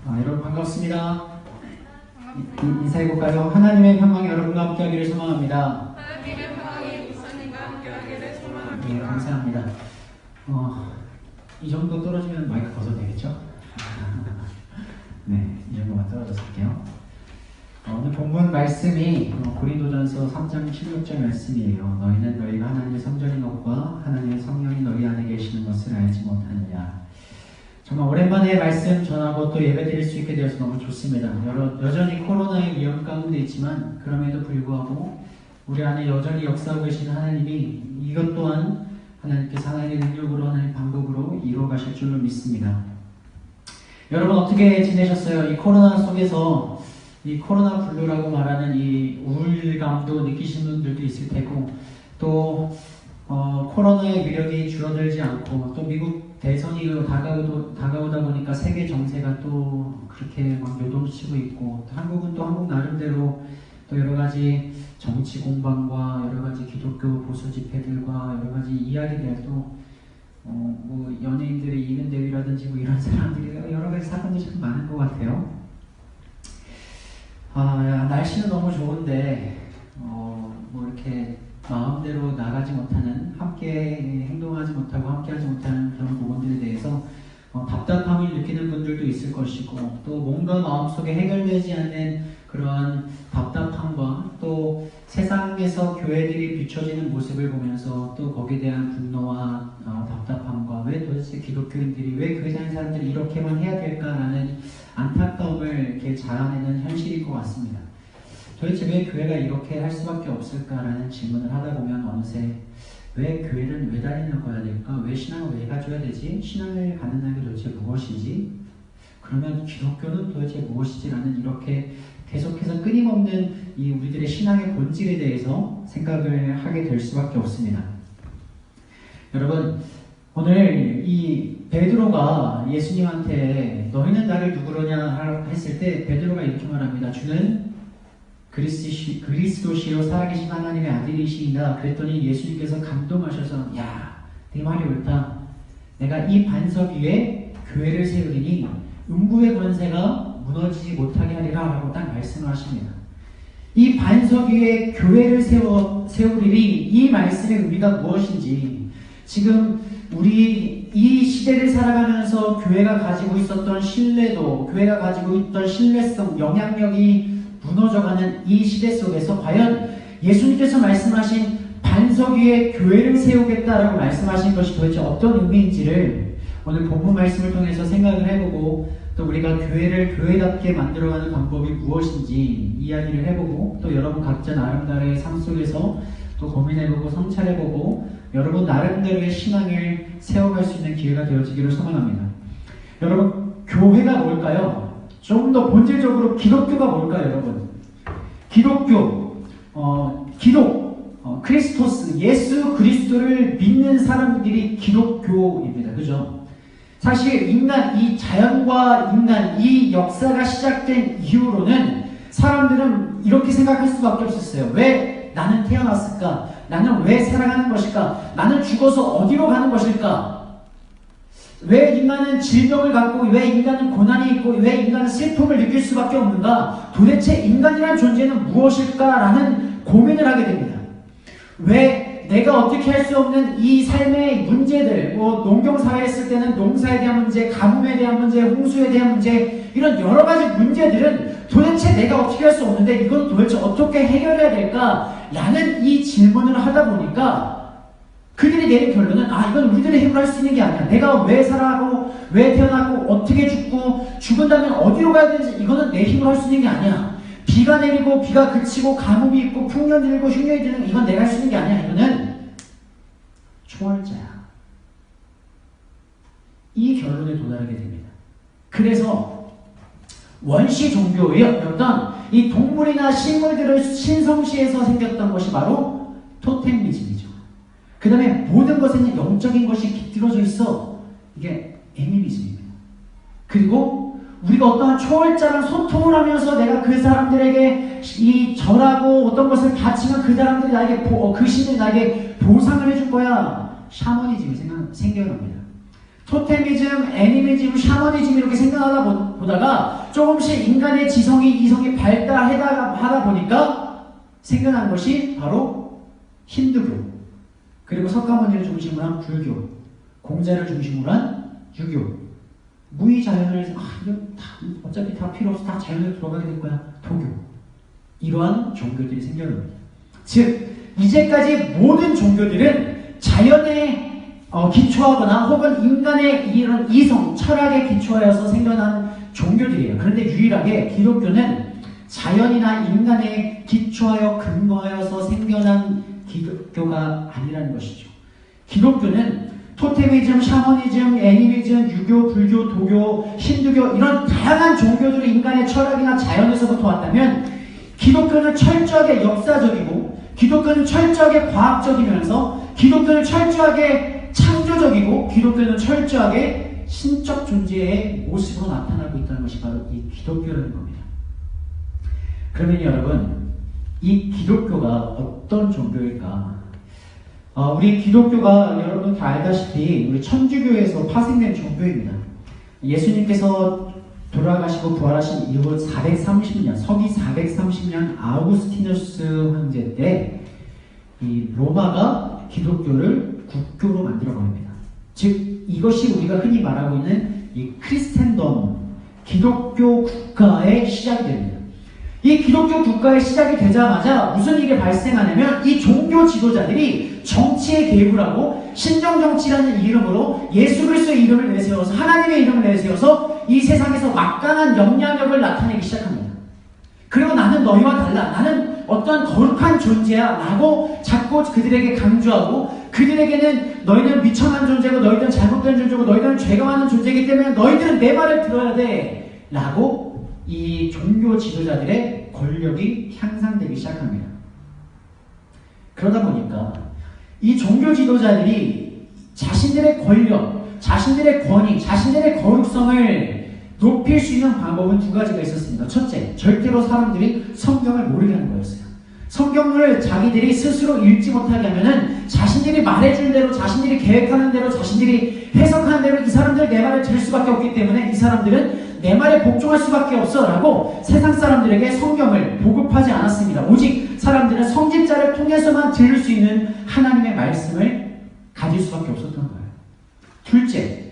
여러분 반갑습니다. 인사해볼까요? 하나님의 평강이 여러분과 함께하기를 소망합니다. 하나님의 평강이 목사님과 함께하기를 소망합니다. 네, 감사합니다. 이 정도 떨어지면 마이크 벗어도 되겠죠? 네, 이 정도만 떨어져서 할게요. 오늘 본문 말씀이 고린도전서 3장 16절 말씀이에요. 너희는 너희가 하나님의 성전인 것과 하나님의 성령이 너희 안에 계시는 것을 알지 못하느냐. 정말 오랜만에 말씀 전하고 또 예배 드릴 수 있게 되어서 너무 좋습니다. 여전히 코로나의 위험 가운데 있지만 그럼에도 불구하고 우리 안에 여전히 역사하고 계신 하나님이 이것 또한 하나님께서 하나님의 능력으로 하나님의 방법으로 이루어 가실 줄로 믿습니다. 여러분 어떻게 지내셨어요? 이 코로나 속에서 이 코로나 블루라고 말하는 이 우울감도 느끼시는 분들도 있을 테고 또 코로나의 위력이 줄어들지 않고 또 미국 대선이 다가오다 보니까 세계 정세가 또 그렇게 막 요동치고 있고 한국은 또 한국 나름대로 또 여러 가지 정치 공방과 여러 가지 기독교 보수 집회들과 여러 가지 이야기들도 뭐 연예인들의 이면 대위라든지 뭐 이런 사람들이 여러 가지 사건들이 참 많은 것 같아요. 날씨는 너무 좋은데 뭐 이렇게 마음대로 나가지 못하는, 함께 행동하지 못하고 함께하지 못하는 그런 부분들에 대해서 답답함을 느끼는 분들도 있을 것이고 또 뭔가 마음속에 해결되지 않는 그러한 답답함과 또 세상에서 교회들이 비춰지는 모습을 보면서 또 거기에 대한 분노와 답답함과 왜 도대체 기독교인들이 왜 교회 다니는 사람들이 이렇게만 해야 될까라는 안타까움을 이렇게 자아내는 현실일 것 같습니다. 도대체 왜 교회가 이렇게 할 수밖에 없을까라는 질문을 하다 보면 어느새 왜 교회는 왜 다니는 될까? 왜 신앙을 왜 가져야 되지? 신앙을 갖는다는 게 도대체 무엇이지? 그러면 기독교는 도대체 무엇이지? 라는 이렇게 계속해서 끊임없는 이 우리들의 신앙의 본질에 대해서 생각을 하게 될 수밖에 없습니다. 여러분 오늘 이 베드로가 예수님한테 너희는 나를 누구로냐 했을 때 베드로가 이렇게 말합니다. 주는 그리스도시요 살아계신 하나님의 아들이시이다. 그랬더니 예수님께서 감동하셔서 야, 네 말이 옳다. 내가 이 반석 위에 교회를 세우리니 음부의 권세가 무너지지 못하게 하리라 라고 딱 말씀을 하십니다. 이 반석 위에 교회를 세우리니 이 말씀의 의미가 무엇인지 지금 우리 이 시대를 살아가면서 교회가 가지고 있었던 신뢰도, 교회가 가지고 있던 신뢰성, 영향력이 무너져가는 이 시대 속에서 과연 예수님께서 말씀하신 반석 위에 교회를 세우겠다라고 말씀하신 것이 도대체 어떤 의미인지를 오늘 본문 말씀을 통해서 생각을 해보고 또 우리가 교회를 교회답게 만들어가는 방법이 무엇인지 이야기를 해보고 또 여러분 각자 나름대로의 삶 속에서 또 고민해보고 성찰해보고 여러분 나름대로의 신앙을 세워갈 수 있는 기회가 되어지기를 소망합니다. 여러분 교회가 뭘까요? 좀 더 본질적으로 기독교가 뭘까요, 여러분? 기독교, 크리스토스, 예수 그리스도를 믿는 사람들이 기독교입니다. 그죠? 사실 인간, 이 자연과 인간, 이 역사가 시작된 이후로는 사람들은 이렇게 생각할 수밖에 없었어요. 왜 나는 태어났을까? 나는 왜 살아가는 것일까? 나는 죽어서 어디로 가는 것일까? 왜 인간은 질병을 갖고 왜 인간은 고난이 있고 왜 인간은 슬픔을 느낄 수밖에 없는가? 도대체 인간이라는 존재는 무엇일까라는 고민을 하게 됩니다. 왜 내가 어떻게 할 수 없는 이 삶의 문제들, 농경사회 했을 때는 농사에 대한 문제, 가뭄에 대한 문제, 홍수에 대한 문제, 이런 여러 가지 문제들은 도대체 내가 어떻게 할 수 없는데 이건 도대체 어떻게 해결해야 될까라는 이 질문을 하다 보니까 그들이 내린 결론은 이건 우리들의 힘으로 할 수 있는 게 아니야. 내가 왜 살아가고 왜 태어나고 어떻게 죽고 죽은다면 어디로 가야 되는지 이거는 내 힘으로 할 수 있는 게 아니야. 비가 내리고 비가 그치고 가뭄이 있고 풍년이 들고 흉년이 드는 이건 내가 할 수 있는 게 아니야. 이거는 초월자야. 이 결론에 도달하게 됩니다. 그래서 원시 종교였던 이 동물이나 식물들을 신성시해서 생겼던 것이 바로 토템미즘이죠. 그 다음에 모든 것에는 영적인 것이 깃들어져 있어. 이게 애니미즘입니다. 그리고 우리가 어떠한 초월자랑 소통을 하면서 내가 그 사람들에게 이 절하고 어떤 것을 바치면 그 사람들이 나에게 그 신들이 나에게 보상을 해줄 거야. 샤머니즘이 생겨납니다. 토테미즘, 애니미즘, 샤머니즘 이렇게 생각하다 보다가 조금씩 인간의 지성이 이성이 발달하다 보니까 생겨난 것이 바로 힌두교, 그리고 석가모니를 중심으로 한 불교, 공자를 중심으로 한 유교, 무의자연을 이거 어차피 다 필요 없어, 다 자연으로 들어가게 될 거야, 도교. 이러한 종교들이 생겨납니다. 즉 이제까지 모든 종교들은 자연에 기초하거나 혹은 인간의 이런 이성, 철학에 기초하여서 생겨난 종교들이에요. 그런데 유일하게 기독교는 자연이나 인간에 기초하여 근거하여서 생겨난 기독교가 아니라는 것이죠. 기독교는 토테미즘, 샤머니즘, 애니미즘, 유교, 불교, 도교, 힌두교 이런 다양한 종교들이 인간의 철학이나 자연에서부터 왔다면 기독교는 철저하게 역사적이고 기독교는 철저하게 과학적이면서 기독교는 철저하게 창조적이고 기독교는 철저하게 신적 존재의 모습으로 나타나고 있다는 것이 바로 이 기독교라는 겁니다. 그러면 여러분, 이 기독교가 어떤 종교일까? 우리 기독교가 여러분 다 알다시피 우리 천주교에서 파생된 종교입니다. 예수님께서 돌아가시고 부활하신 이후 430년, 서기 430년 아우구스티누스 황제 때 이 로마가 기독교를 국교로 만들어 버립니다. 즉 이것이 우리가 흔히 말하고 있는 이 크리스텐덤, 기독교 국가의 시작이 됩니다. 이 기독교 국가의 시작이 되자마자 무슨 일이 발생하냐면 이 종교 지도자들이 정치에 개입을 하고 신정정치라는 이름으로 예수 그리스도의 이름을 내세워서 하나님의 이름을 내세워서 이 세상에서 막강한 영향력을 나타내기 시작합니다. 그리고 나는 너희와 달라, 나는 어떤 거룩한 존재야 라고 자꾸 그들에게 강조하고 그들에게는 너희는 미천한 존재고 너희들은 잘못된 존재고 너희들은 죄가 많은 존재이기 때문에 너희들은 내 말을 들어야 돼 라고 이 종교 지도자들의 권력이 향상되기 시작합니다. 그러다 보니까 이 종교 지도자들이 자신들의 권력, 자신들의 권위, 자신들의 거룩성을 높일 수 있는 방법은 두 가지가 있었습니다. 첫째, 절대로 사람들이 성경을 모르게 하는 거였어요. 성경을 자기들이 스스로 읽지 못하게 하면은 자신들이 말해준 대로, 자신들이 계획하는 대로, 자신들이 해석하는 대로 이 사람들 내 말을 들을 수밖에 없기 때문에 이 사람들은 내 말에 복종할 수밖에 없어 라고 세상 사람들에게 성경을 보급하지 않았습니다. 오직 사람들은 성직자를 통해서만 들을 수 있는 하나님의 말씀을 가질 수밖에 없었던 거예요. 둘째,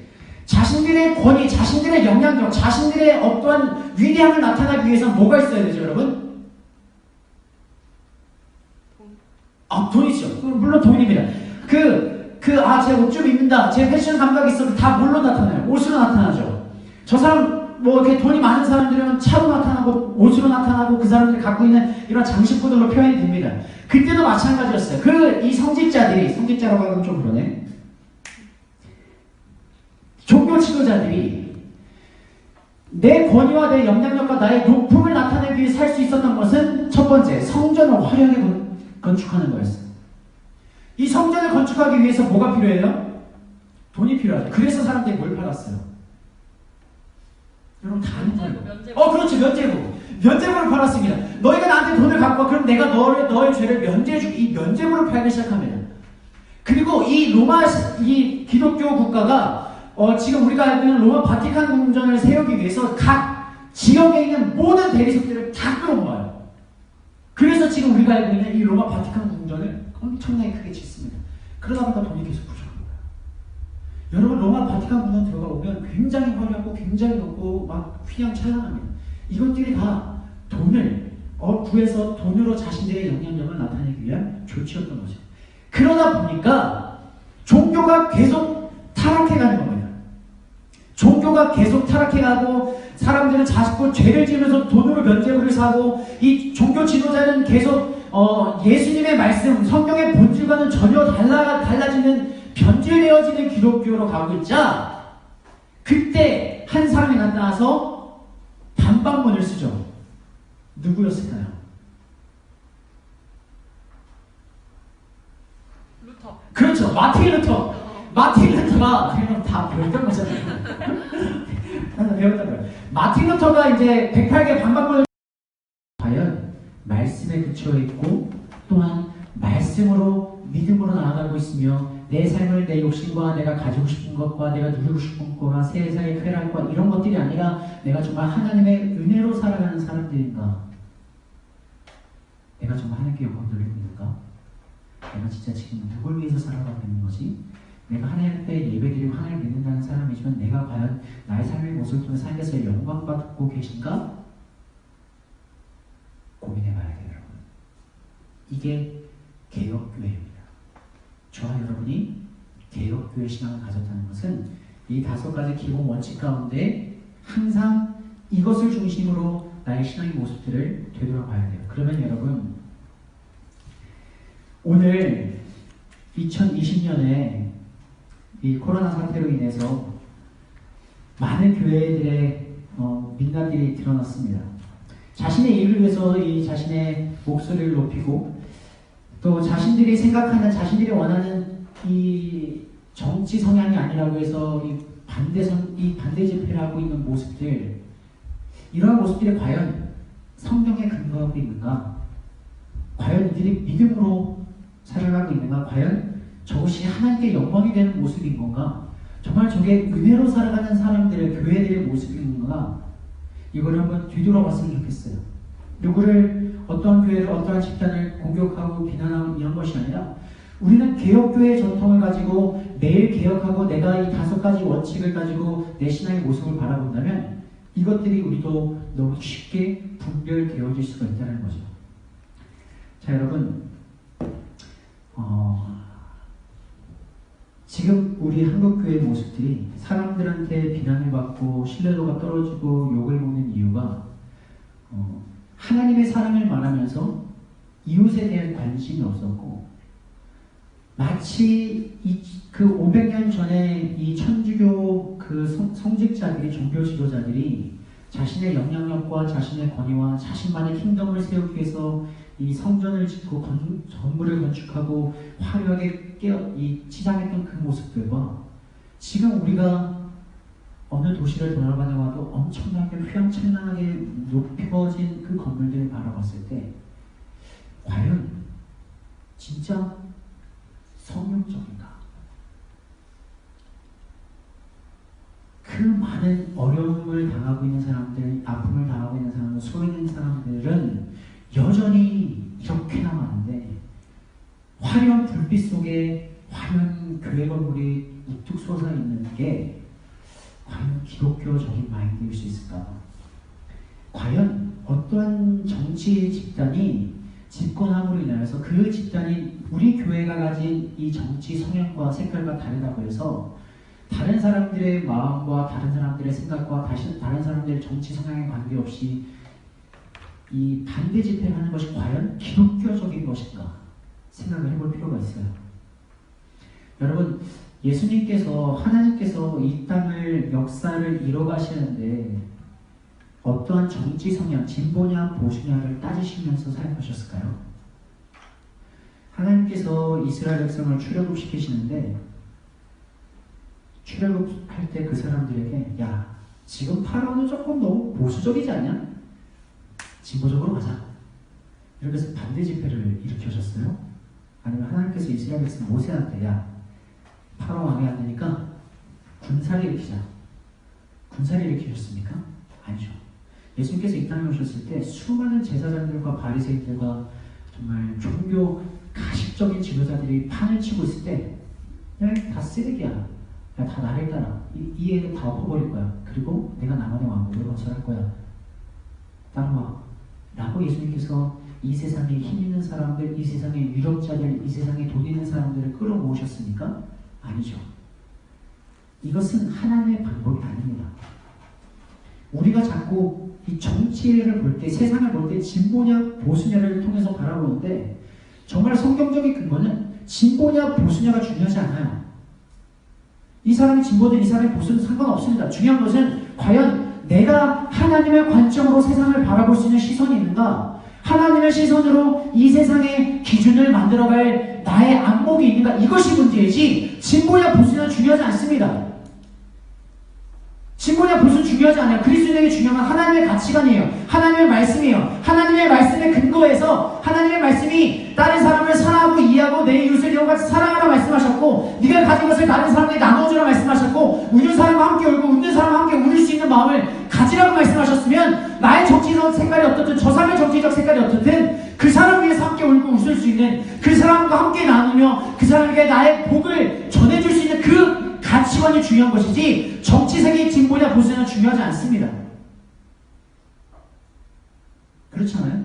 자신들의 권위, 자신들의 영향력, 자신들의 어떠한 위대함을 나타나기 위해서는 뭐가 있어야 되죠, 여러분? 돈이죠. 물론 돈입니다. 제 옷 좀 입는다. 제 패션 감각이 있어. 다 뭘로 나타나요? 옷으로 나타나죠. 저 사람, 이렇게 돈이 많은 사람들은 차로 나타나고, 옷으로 나타나고, 그 사람들이 갖고 있는 이런 장식구들로 표현이 됩니다. 그때도 마찬가지였어요. 이 성직자라고 하면 좀 그러네. 종교 지도자들이 내 권위와 내 영향력과 나의 높음을 나타내기 위해 살 수 있었던 것은 첫 번째, 성전을 화려하게 건축하는 거였어요. 이 성전을 건축하기 위해서 뭐가 필요해요? 돈이 필요하죠. 그래서 사람들이 뭘 팔았어요? 여러분 다 아는 거예요. 그렇죠. 면죄부를 팔았습니다. 너희가 나한테 돈을 갖고 와. 그럼 내가 너의 죄를 면제해주기. 이 면죄부를 팔기 시작합니다. 그리고 이 기독교 국가가 지금 우리가 알고 있는 로마 바티칸 궁전을 세우기 위해서 각 지역에 있는 모든 대리석들을 다 끌어모아요. 그래서 지금 우리가 알고 있는 이 로마 바티칸 궁전을 엄청나게 크게 짓습니다. 그러다 보니까 돈이 계속 부족한 거예요. 여러분 로마 바티칸 궁전 들어가 보면 굉장히 화려하고 굉장히 높고 막 휘황찬란합니다. 이것들이 다 돈을 구해서 돈으로 자신들의 영향력을 나타내기 위한 조치였던 거죠. 그러다 보니까 종교가 계속 타락해가는 겁니다. 종교가 계속 타락해가고 사람들은 자꾸 죄를 지으면서 돈으로 면죄부를 사고 이 종교 지도자는 계속 예수님의 말씀, 성경의 본질과는 전혀 달라지는 변질되어지는 기독교로 가고 있자 그때 한 사람이 나타나서 반박문을 쓰죠. 누구였을까요? 루터. 그렇죠. 마틴 루터가 그냥 다 배웠던 거잖아요. 다 배웠던 거예요. 마틴 루터가 이제 108개 반박문을 과연 말씀에 그쳐 있고 또한 말씀으로 믿음으로 나아가고 있으며 내 삶을 내 욕심과 내가 가지고 싶은 것과 내가 누리고 싶은 것과 세상의 쾌락과 이런 것들이 아니라 내가 정말 하나님의 은혜로 살아가는 사람들인가? 내가 정말 하나님께 영광 돌리고 있는가? 내가 진짜 지금 누굴 위해서 살아가고 있는 거지? 내가 하나님 앞에 예배드리고 하나님을 믿는다는 사람이지만 내가 과연 나의 삶의 모습을 통해 삶에서 영광 받고 계신가? 고민해봐야 돼요, 여러분. 이게 개혁교회입니다. 저와 여러분이 개혁교회 신앙을 가졌다는 것은 이 5가지 기본 원칙 가운데 항상 이것을 중심으로 나의 신앙의 모습들을 되돌아봐야 돼요. 그러면 여러분, 오늘 2020년에 이 코로나 사태로 인해서 많은 교회들의 민낯들이 드러났습니다. 자신의 일을 위해서 이 자신의 목소리를 높이고 또 자신들이 생각하는, 자신들이 원하는 이 정치 성향이 아니라고 해서 이 반대 집회를 하고 있는 모습들, 이러한 모습들이 과연 성경에 근거하고 있는가? 과연 이들이 믿음으로 살아가고 있는가? 과연 저것이 하나님께 영광이 되는 모습인 건가? 정말 저게 은혜로 살아가는 사람들의, 교회들의 모습인 건가? 이걸 한번 뒤돌아봤으면 좋겠어요. 누구를, 어떠한 교회를, 어떠한 집단을 공격하고 비난하고 이런 것이 아니라 우리는 개혁교회의 전통을 가지고 매일 개혁하고 내가 이 5가지 원칙을 가지고 내 신앙의 모습을 바라본다면 이것들이 우리도 너무 쉽게 분별되어질 수가 있다는 거죠. 자, 여러분, 지금 우리 한국교회의 모습들이 사람들한테 비난을 받고 신뢰도가 떨어지고 욕을 먹는 이유가 하나님의 사랑을 말하면서 이웃에 대한 관심이 없었고, 마치 그 500년 전에 이 천주교 그 성직자들이, 종교 지도자들이 자신의 영향력과 자신의 권위와 자신만의 킹덤을 세우기 위해서 이 성전을 짓고 건물을 건축하고 화려하게 치장했던 그 모습들과 지금 우리가 어느 도시를 돌아다녀와도 엄청나게 휘황찬란하게 높여진 그 건물들을 바라봤을 때 과연 진짜 성경적인가? 그 많은 어려움을 당하고 있는 사람들, 아픔을 당하고 있는 사람들, 소외된 사람들은 여전히 이렇게나 많은데 화려한 불빛 속에 화려한 교회 건물이 우뚝 솟아 있는 게 과연 기독교적인 마인드일 수 있을까? 과연 어떠한 정치 집단이 집권함으로 인하여서 그 집단이 우리 교회가 가진 이 정치 성향과 색깔과 다르다고 해서 다른 사람들의 마음과 다른 사람들의 생각과 다른 사람들의 정치 성향에 관계없이 이 반대 집회를 하는 것이 과연 기독교적인 것인가 생각을 해볼 필요가 있어요. 여러분, 예수님께서, 하나님께서 이 땅을, 역사를 이뤄가시는데 어떠한 정치 성향, 진보냐 보수냐를 따지시면서 사용하셨을까요? 하나님께서 이스라엘 백성을 출애굽시키시는데 출애굽할 때 그 사람들에게 야, 지금 파라오는 조금 너무 보수적이지 않냐? 진보적으로 가자. 이렇게 해서 반대 집회를 일으켜셨어요? 아니면 하나님께서 이스라엘 백성 모세한테 야, 파라오 왕이 안 되니까 군사를 일으키자. 군사를 일으키셨습니까? 아니죠. 예수님께서 이 땅에 오셨을 때 수많은 제사장들과 바리새인들과 정말 종교 가식적인 지도자들이 판을 치고 있을 때 야, 다 쓰레기야. 야, 다 나를 따라. 이 애는 다 엎어버릴 거야. 그리고 내가 나만의 왕국을 건설할 거야. 따라와. 라고 예수님께서 이 세상에 힘 있는 사람들, 이 세상에 유력자들, 이 세상에 돈 있는 사람들을 끌어모으셨습니까? 아니죠. 이것은 하나님의 방법이 아닙니다. 우리가 자꾸 이 정치를 볼 때, 세상을 볼 때 진보냐 보수냐를 통해서 바라보는데 정말 성경적인 근거는 진보냐 보수냐가 중요하지 않아요. 이 사람이 진보든 이 사람이 보수든 상관없습니다. 중요한 것은 과연 내가 하나님의 관점으로 세상을 바라볼 수 있는 시선이 있는가? 하나님의 시선으로 이 세상의 기준을 만들어갈 나의 안목이 있는가? 이것이 문제이지 진보냐 보수냐 중요하지 않습니다. 진보냐 보수는 중요하지 않아요. 그리스도인에게 중요한 건 하나님의 가치관이에요. 하나님의 말씀이에요. 하나님의 말씀에 근거해서 하나님의 말씀이 다른 사람을 사랑하고 이해하고 내 이웃을 이와같이 사랑하라 말씀하셨고, 네가 가진 것을 다른 사람에게 나눠주라 말씀하셨고, 우는 사람과 함께 울고 웃는 사람과 함께 울을 수 있는 마음을 가지라고 말씀하셨으면, 나의 정치적 색깔이 어떻든 저 사람의 정치적 색깔이 어떻든 그 사람을 위해서 함께 울고 웃을 수 있는, 그 사람과 함께 나누며 그 사람에게 나의 복을 전해줄 수 있는 그 가치관이 중요한 것이지, 정치색이 진보냐 보수냐 중요하지 않습니다. 그렇잖아요?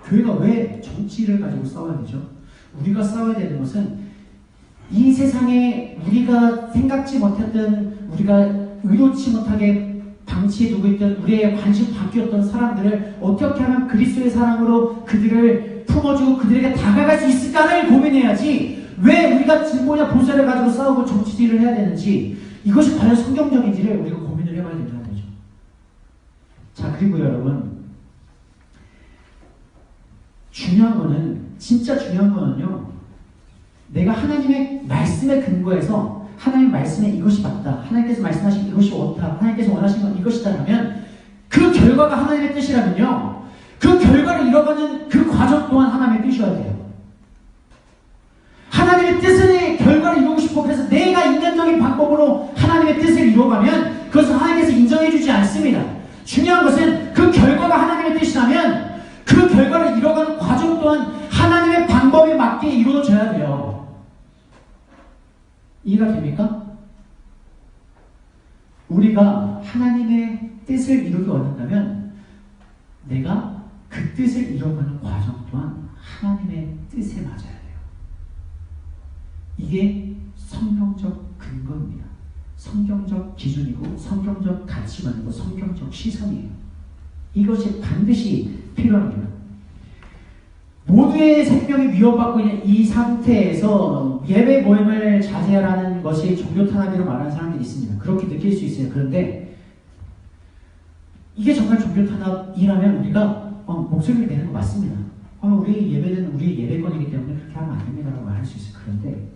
교회가 왜 정치를 가지고 싸워야 되죠? 우리가 싸워야 되는 것은 이 세상에 우리가 생각지 못했던, 우리가 의도치 못하게 방치해두고 있던, 우리의 관심 바뀌었던 사람들을 어떻게 하면 그리스도의 사랑으로 그들을 품어주고 그들에게 다가갈 수 있을까를 고민해야지, 왜 우리가 진보냐 보수를 가지고 싸우고 정치질을 해야 되는지, 이것이 과연 성경적인지를 우리가 고민을 해봐야 된다는 거죠. 자, 그리고 여러분, 중요한 거는, 진짜 중요한 거는요, 내가 하나님의 말씀에 근거해서 하나님 말씀에 이것이 맞다, 하나님께서 말씀하신 이것이 옳다, 하나님께서 원하신 건 이것이다라면, 그 결과가 하나님의 뜻이라면요, 그 결과를 이뤄가는 그 과정 또한 하나님의 뜻이어야 돼요. 하나님의 뜻의 결과를 이루고 싶고, 그래서 내가 인간적인 방법으로 하나님의 뜻을 이루어가면 그것은 하나님께서 인정해주지 않습니다. 중요한 것은 그 결과가 하나님의 뜻이라면 그 결과를 이뤄가는 과정 또한 하나님의 방법에 맞게 이루어져야 돼요. 이해가 됩니까? 우리가 하나님의 뜻을 이루기 원한다면 내가 그 뜻을 이뤄가는 과정 또한 하나님의 뜻에 맞아야 돼요. 이게 성경적 근거입니다. 성경적 기준이고 성경적 가치관이고 성경적 시선이에요. 이것이 반드시 필요합니다. 모두의 생명이 위협받고 있는 이 상태에서 예배 모임을 자제하라는 것이 종교 탄압이라고 말하는 사람들이 있습니다. 그렇게 느낄 수 있어요. 그런데 이게 정말 종교 탄압이라면 우리가 목소리를 내는 거 맞습니다. 우리 예배는 우리의 예배권이기 때문에 그렇게 하면 안 됩니다라고 말할 수 있어요. 그런데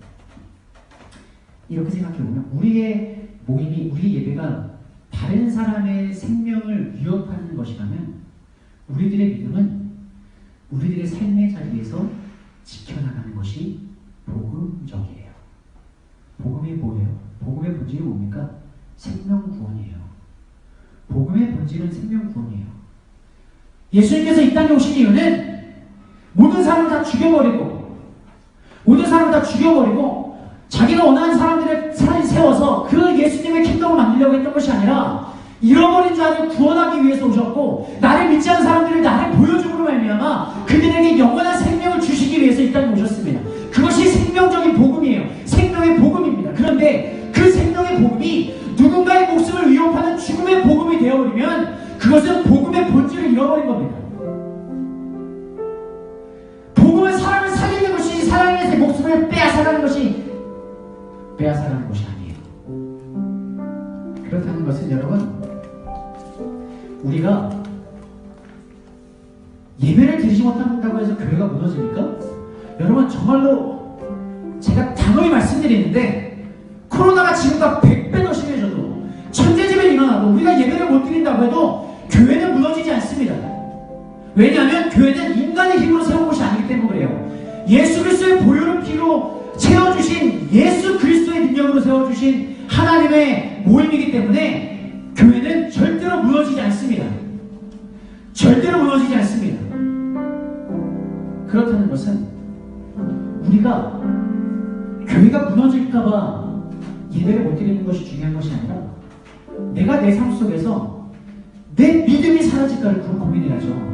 이렇게 생각해보면 우리의 모임이, 우리 예배가 다른 사람의 생명을 위협하는 것이라면 우리들의 믿음은 우리들의 삶의 자리에서 지켜나가는 것이 복음적이에요. 복음이 뭐예요? 복음의 본질이 뭡니까? 생명구원이에요. 복음의 본질은 생명구원이에요. 예수님께서 이 땅에 오신 이유는 모든 사람을 다 죽여버리고, 자기가 원하는 사람들을 세워서 그 예수님의 킹덤을 만들려고 했던 것이 아니라 잃어버린 자를 구원하기 위해서 오셨고, 나를 믿지 않는 사람들을 나를 보여줌으로 말미암아 그들에게 영원한 생명을 주시기 위해서 이 땅에 오셨습니다. 그것이 생명적인 복음이에요. 생명의 복음입니다. 그런데 그 생명의 복음이 누군가의 목숨을 위협하는 죽음의 복음이 되어버리면 그것은 복음의 본질을 잃어버린 겁니다. 복음은 사람을 살리는 것이, 사람의 목숨을 빼앗아가는 것이 아니에요. 그렇다는 것은 여러분, 우리가 예배를 드리지 못한다고 해서 교회가 무너집니까? 여러분, 정말로 제가 단호히 말씀드리는데, 코로나가 지금과 100배 더 심해져도, 천재지변이 일어나도 우리가 예배를 못 드린다고 해도 교회는 무너지지 않습니다. 왜냐하면 교회는 인간의 힘으로 세운 것이 아니기 때문에 그래요. 예수 그리스도의 보혈의 피로 채워주신, 예수 그리스도의 능력으로 세워주신 하나님의 모임이기 때문에 교회는 절대로 무너지지 않습니다. 절대로 무너지지 않습니다. 그렇다는 것은 우리가 교회가 무너질까봐 예배를 못 드리는 것이 중요한 것이 아니라, 내가 내 삶 속에서 내 믿음이 사라질까를 고민해야죠.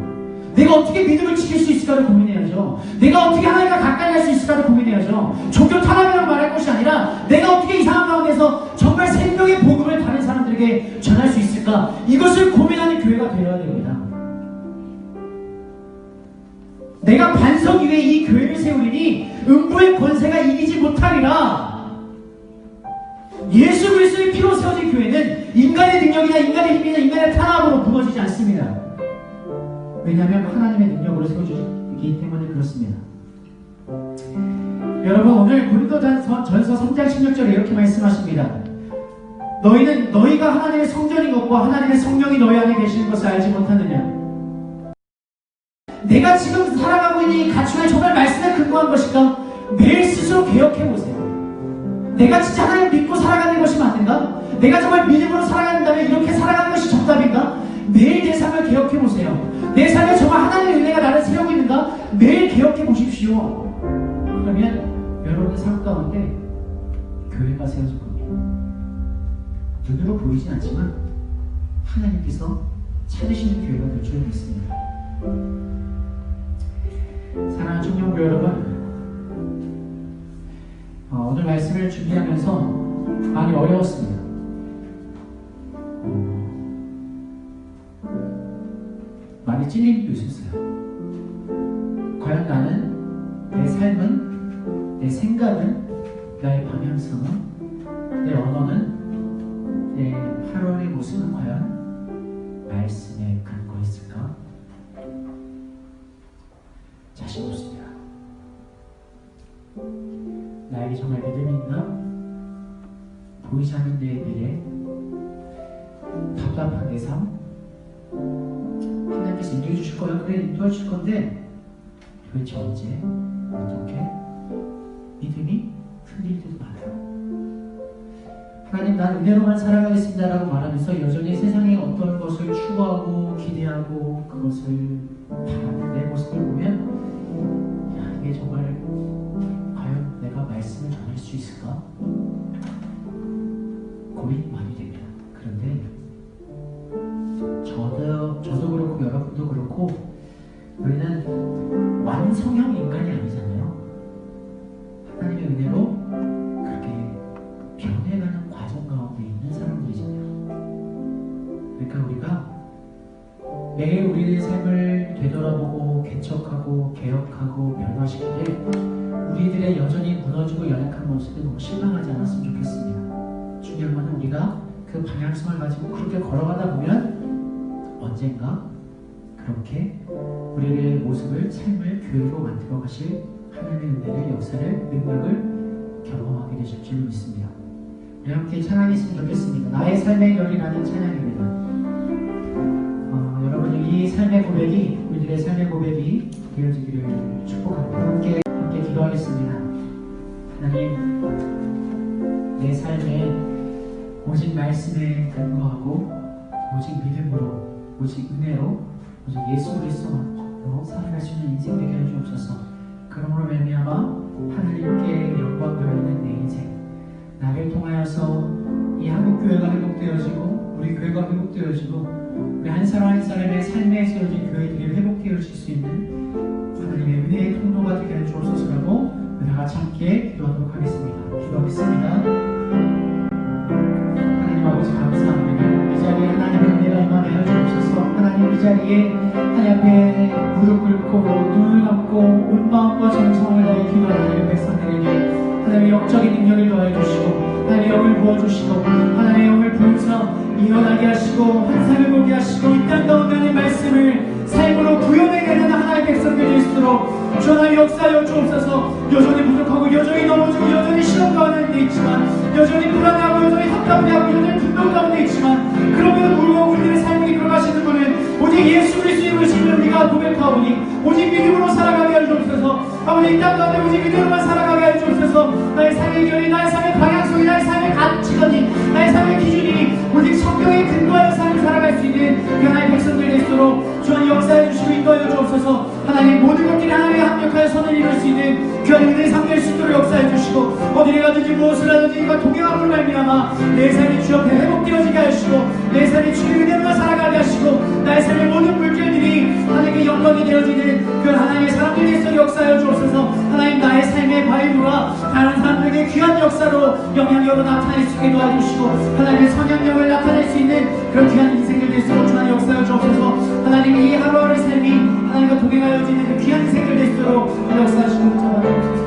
내가 어떻게 믿음을 지킬 수 있을까를 고민해야죠. 내가 어떻게 하나님과 가까이 할 수 있을까를 고민해야죠. 종교 탄압이라고 말할 것이 아니라 내가 어떻게 이 상황 가운데서 정말 생명의 복음을 다른 사람들에게 전할 수 있을까, 이것을 고민하는 교회가 되어야 됩니다. 내가 반석 위에 이 교회를 세우리니 음부의 권세가 이기지 못하리라. 예수 그리스도의 피로 세워진 교회는 인간의 능력이나 인간의 힘이나 인간의 탄압으로 무너지지 않습니다. 왜냐하면 하나님의 능력으로 세워주기 때문에 그렇습니다. 여러분, 오늘 고린도전서 3장 16절에 이렇게 말씀하십니다. 너희는 너희가 하나님의 성전인 것과 하나님의 성령이 너희 안에 계시는 것을 알지 못하느냐? 내가 지금 살아가고 있는 이 가축이 정말 말씀에 근거한 것일까? 매일 스스로 개혁해보세요. 내가 진짜 하나님을 믿고 살아가는 것이 맞는가? 내가 정말 믿음으로 살아간다면 이렇게 살아가는 것이 정답인가? 매일 내 삶을 개혁해보세요. 내 삶에 정말 하나님의 은혜가 나를 세우고 있는가? 매일 개혁해보십시오. 그러면 여러분의 삶 가운데 교회가 세워질 겁니다. 눈으로 보이진 않지만 하나님께서 찾으시는 교회가 될 줄 믿습니다. 사랑하는 청년부 여러분, 오늘 말씀을 준비하면서 많이 어려웠습니다. 많이 찔림도 있었어요. 과연 나는, 내 삶은, 내 생각은, 나의 방향성은, 내 언어는, 내 하루의 모습은 과연 말씀에 근거 있을까? 자신 없습니다. 나에게 정말 믿음이 있나? 보이지 않는 내 미래, 답답한 내 삶, 하나님께서 인도해 주실 거야. 그래, 인도해 주실 건데 도대체 언제, 어떻게? 믿음이 흔들릴 때도 많아요. 하나님, 난 은혜로만 살아가겠습니다 라고 말하면서 여전히 세상에 어떤 것을 추구하고 기대하고 그것을 바라는 내 모습을 보면 이게 정말 과연 내가 말씀을 전할 수 있을까? 고민이 많이 됩니다. 그런데 저도 그렇고 여러분도 그렇고 우리는 완성형 인간이 아니잖아요. 하나님의 은혜로 그렇게 변해가는 과정 가운데 있는 사람들이잖아요. 그러니까 우리가 매일 우리의 삶을 되돌아보고 개척하고 개혁하고 변화시키되 우리들의 여전히 무너지고 연약한 모습에 너무 실망하지 않았으면 좋겠습니다. 중요한 건 우리가 그 방향성을 가지고 그렇게 걸어가다 보면 언젠가 그렇게 우리의 모습을, 삶을 교회로 만들어 가실 하나님의 은혜를, 역사를, 능력을 경험하게 되실 줄 믿습니다. 우리 함께 찬양했으면 좋겠습니다. 나의 삶의 결이라는 찬양입니다. 여러분, 이 삶의 고백이, 우리들의 삶의 고백이 되어지기를 축복합니다. 함께 기도하겠습니다. 하나님, 내 삶에 오직 말씀에 근거하고 오직 믿음으로, 오직 은혜로, 오직 예수 그리스도로 살아갈 수 있는 인생 되게 해주옵소서. 그러므로 말미암아 하나님께 영광 돌리는 내 인생, 나를 통하여서 이 한국교회가 회복되어지고 우리 교회가 회복되어지고 우리 한 사람 한 사람의 삶에 세워진 교회들이 회복되어질 수 있는 하나님의 은혜의 통로가 되게 해주옵소서라고 우리 다같이 함께 기도하도록 하겠습니다. 기도하겠습니다. 하나님 아버지 감사합니다. 이 자리에 하나님의 은혜가 임하게 해주옵소서. 하나님, 이 자리에 하나님 앞에 무릎 꿇고 눈을 감고 온 마음과 정성을 다해 기도하는 백성들에게 하나님의 영적인 능력을 더해 주시고 하나님의 영을 부어주시고 하나님의 영을 부어서 일어나게 하시고 환상을 보게 하시고 이 땅 가운데 하나님의 말씀을 삶으로 구현해내는 하나님의 백성들이 될수록 주 하나님 역사하여 주옵소서. 여전히 부족하고 여전히 넘어지고 여전히 시험 가운데 있지만 여전히 불안해하고 여전히 답답해하고 여전히 분노 가운데 있지만 그럼에도 불구하고 우리들의 삶을 이끌어가시는 분은 오직 예수 그리스도의 이름을 우리가 고백하오니 오직 믿음으로 살아가게 하여 주옵소서. 아버지, 이 땅 가운데 오직 믿음으로만 살아가게 하여 주옵소서. 나의 삶의 결이, 나의 삶의 방향성이, 나의 삶의 가치관이, 나의 삶의 기준이 오직 성경에 근거하여 삶을 살아갈 수 있는 그 하나님의 백성들 될수록 주 하나님 역사해 주시고 인도하여 주옵소서. 하나님, 모든 것들이 하나님의 합력하여 선을 이룰 수 있는 그 하나님의 상대의 수도를 역사해 주시고 어디를 가든지 무엇을 하든지 이가 동행함으로 말미암아 내 삶이 주 옆에 회복되어지게 하시고 내 삶이 주의 은혜로 살아가게 하시고 나의 삶의 모든 물결들이 하나님의 영광이 되어지는 그 하나님의 사람들이 될수록 역사하여 주옵소서. 하나님, 나의 삶의 바이브가 다른 사람들에게 귀한 역사로 영향력으로 나타낼 수 있게 도와주시고 하나님의 성향력을 나타낼 수 있는 그런 귀한 인생들 될수록 주 하나님 역사하여 주옵소서. 하나님, 이 하루하루의 삶이 하나님과 동행하여지는 그 귀한 인생들 될수록 역사하시고 도와주옵소서.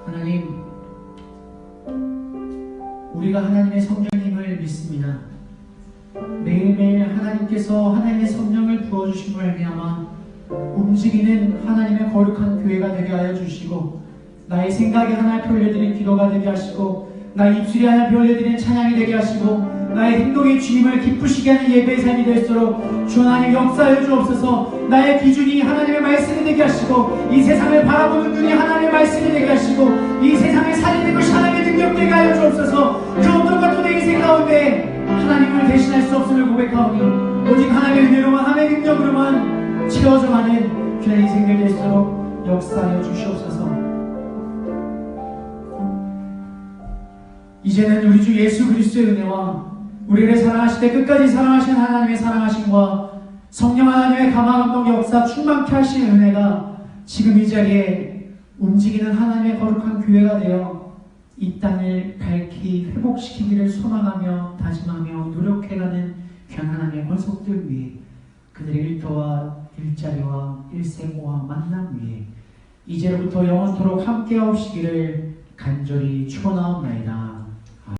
하나님, 우리가 하나님의 성령님을 믿습니다. 매일매일 하나님께서 하나님의 성령을 부어주심을 말미암아 움직이는 하나님의 거룩한 교회가 되게 하여 주시고 나의 생각이 하나님께 올려드린 기도가 되게 하시고 나의 입술이 하나님께 올려드린 찬양이 되게 하시고 나의 행동이 주님을 기쁘시게 하는 예배의 삶이 될수록 주 하나님 역사하여 주옵소서. 나의 기준이 하나님의 말씀이 되게 하시고 이 세상을 바라보는 눈이 하나님의 말씀이 되게 하시고 이 세상을 살리는 것이 하나님의 능력 되게 하여 주옵소서. 그 어떤 것도 내 인생 가운데 하나님을 대신할 수 없음을 고백하오니 오직 하나님의 은혜로만 하나님의 능력으로만 채워져가는 귀한 인생들 될수록 역사하여 주시옵소서. 이제는 우리 주 예수 그리스도의 은혜와 우리를 사랑하실 때 끝까지 사랑하신 하나님의 사랑하심과 성령 하나님의 감화감동 역사 충만케 하시는 은혜가 지금 이 자리에 움직이는 하나님의 거룩한 교회가 되어 이 땅을 밝히 회복시키기를 소망하며 다짐하며 노력해가는 귀한 하나님의 권속들 위해 그들의 일터와 일자리와 일생과 만남 위에 이제로부터 영원토록 함께하시기를 간절히 축원하옵나이다.